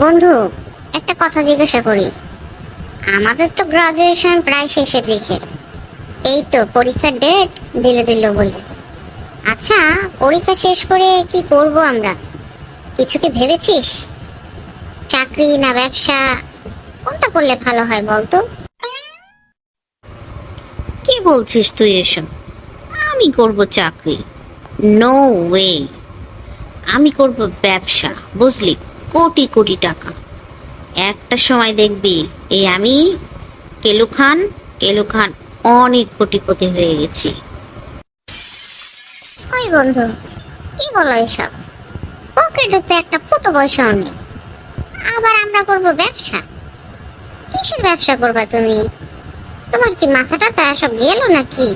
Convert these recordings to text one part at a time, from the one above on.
বন্ধু, একটা কথা জিজ্ঞাসা করি। আমাদের তো গ্রাজুয়েশন প্রায় শেষের দিকে, এই তো পরীক্ষার ডেট দিল দিল বলে। আচ্ছা, পরীক্ষা শেষ করে কি করব আমরা? কিছু কি ভেবেছিস? চাকরি না ব্যবসা, কোনটা করলে ভালো হয় বলতো? কি বলছিস তুই এসব? আমি করব চাকরি? No way. আমি করব ব্যবসা, বুঝলি? কোটি কোটি টাকা। একটা সময় দেখবি এই আমি কেলু খান অনেক কোটিপতি হয়ে গেছি। ওই বন্ধু, কি বলো এসব? পকেটে তো একটা ফুটো পয়সাও নেই, আবার আমরা করব ব্যবসা? কিসের ব্যবসা করবা তুমি? তোমার কি মাথাটা তা সব গেল নাকি?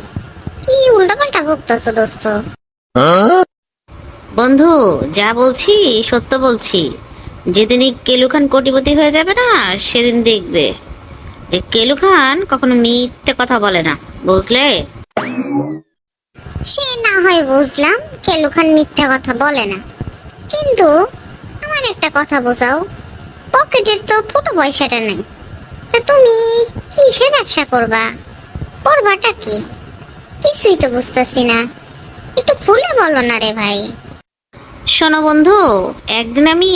কি উল্টাপাল্টা বকতেছো দোস্ত? বন্ধু, যা বলছি সত্য বলছি। যেদিনই কেলু খান কোটিপতি হয়ে যাবে না, সেদিন দেখবে যে কেলু খান কখনো মিথ্যে কথা বলে না, বুঝলে? সে না হয় বুঝলাম, কেলু খান মিথ্যা কথা বলে না, কিন্তু আমার একটা কথা বোঝাও। পকেটের তো ফুটো পয়সাটা নেই, তা তুমি কিসের ব্যবসা করবা? করবাটা কি? কিছুই তো বুঝতেছি না, একটু খুলে বলো না রে ভাই। শোনো বন্ধু, একদিন আমি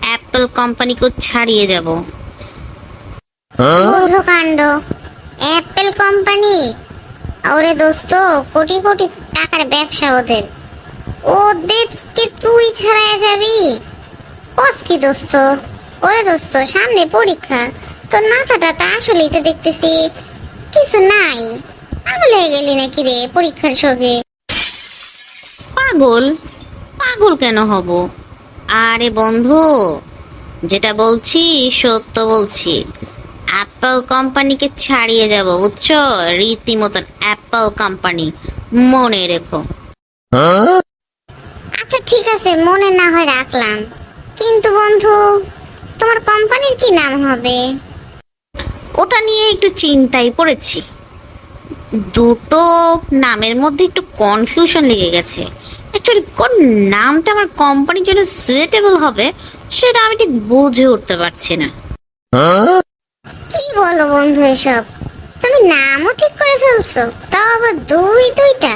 অ্যাপল কোম্পানিকে ছাড়িয়ে যাব। বোঝো কাণ্ড, অ্যাপেল কোম্পানি! ওরে দোস্ত, কোটি কোটি টাকার ব্যবসা ওদের। ওদেরকে তুই ছাড়াই যাবি? কস কি দোস্ত? ওরে দোস্ত, সামনে পরীক্ষা, তোর মাথাটা তা আসলেই তো দেখতেছি কিছু নাই। পাগল হয়ে গেলি নাকি রে পরীক্ষার সঙ্গে? পাগল? পাগল কেন হব? আরে বন্ধু, যেটা বলছি সত্য বলছি। অ্যাপল কোম্পানিকে ছাড়িয়ে যাব, বুঝছো? রীতিমতন অ্যাপল কোম্পানি, মনে রেখো। আচ্ছা ঠিক আছে, মনে না হয় রাখলাম, কিন্তু বন্ধু, তোমার কোম্পানির কি নাম হবে? ওটা নিয়ে একটু চিন্তায় পড়েছি। দুটো নামের মধ্যে একটু কনফিউশন লেগে গেছে। অ্যাকচুয়ালি কোন নামটা আমার কোম্পানির জন্য সুইটেবল হবে সেটা আমি ঠিক বুঝে উঠতে পারছি না। কি বলো বন্ধু এসব? তুমি নামও ঠিক করে ফেলছো, তাও আবার দুইটা?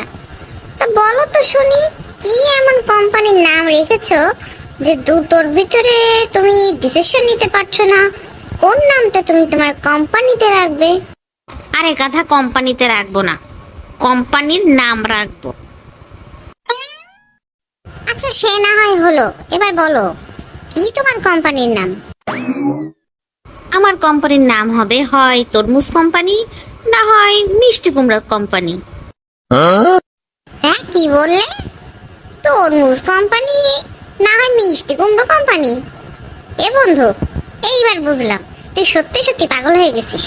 তা বলো তো শুনি, কি এমন কোম্পানির নাম রেখেছো যে দুটোর ভিতরে তুমি ডিসিশন নিতে পারছো না কোন নামটা তুমি তোমার কোম্পানিতে রাখবে? আরে গাধা, কোম্পানিতে রাখবো না, কোম্পানির নাম রাখবো। আচ্ছা সে না হয় হলো, এবার বলো কি তোমার কোম্পানির নাম? আমার কোম্পানির নাম হবে হয় তরমুজ কোম্পানি, না হয় মিষ্টি কুমড়া কোম্পানি। হ্যাঁ, কি বললে? তরমুজ কোম্পানি না হয় মিষ্টি কুমড়ো কোম্পানি? এ বন্ধু, এইবার বুঝলাম তুই সত্যি সত্যি পাগল হয়ে গেছিস।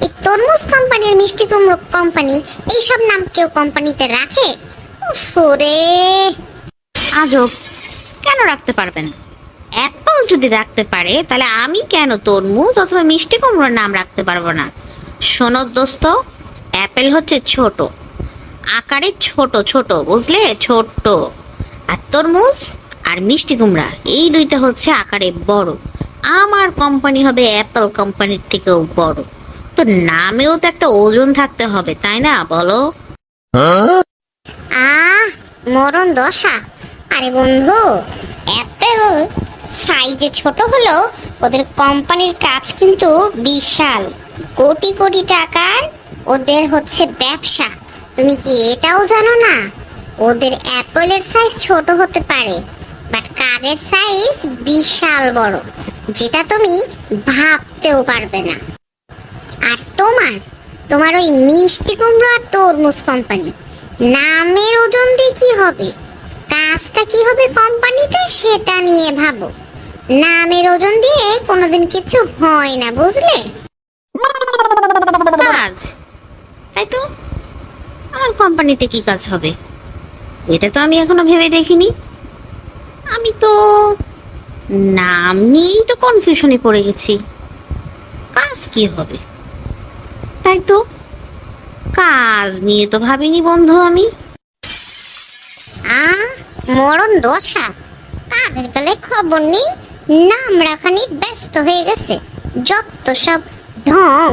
এই তরমুজ কোম্পানি আর মিষ্টি কুমড়ো কোম্পানি, এইসব নাম কেউ কোম্পানিতে রাখে? উফ রে! আজব, কেন রাখতে পারবে না? অ্যাপল যদি রাখতে পারে, তাহলে আমি কেন তরমুজ অথবা মিষ্টি কুমড়োর নাম রাখতে পারবো না? শোনো দোস্ত, অ্যাপেল হচ্ছে ছোট আকারে, ছোট ছোট, বুঝলে? ছোট্ট। আর তরমুজ আর মিষ্টি কুমড়া এই দুইটা হচ্ছে আকারে বড়। আমার কোম্পানি হবে অ্যাপল কোম্পানির থেকেও বড়। তো নামেও তো একটা ওজন থাকতে হবে, তাই না, বলো? আহ, মরণ দশা! আরে বন্ধু, অ্যাপেল সাইজে ছোট হলেও ওদের কোম্পানির কাজ কিন্তু বিশাল, কোটি কোটি টাকার ওদের হচ্ছে ব্যবসা। তুমি কি এটাও জানো না? ওদের অ্যাপলের সাইজ ছোট হতে পারে, বাট কাজের সাইজ বিশাল বড়, যেটা তুমি ভাবতেও পারবে না। আর তোমার তোমার ওই মিষ্টি কুমড়ো আর তরমুজ কোম্পানি, নামের ওজন দিয়ে কি হবে? কাজটা কি হবে কোম্পানিতে সেটা নিয়ে ভাবো। নামের ওজন দিয়ে কোনোদিন কিছু হয় না, বুঝলে? কাজ? তাই তো, আমার কোম্পানিতে কি কাজ হবে এটা তো আমি এখনো ভেবে দেখিনি। আমি তো নাম নিয়েই তো কনফিউশনে পড়ে গেছি। কাজ কি হবে? তাই তো, কাজ নিয়ে তো ভাবিনি বন্ধু আমি। মরণ দশা! কাজের বেলায় খবর নেই, নাম রাখা নিয়ে ব্যস্ত হয়ে গেছে। যত সব ঢং।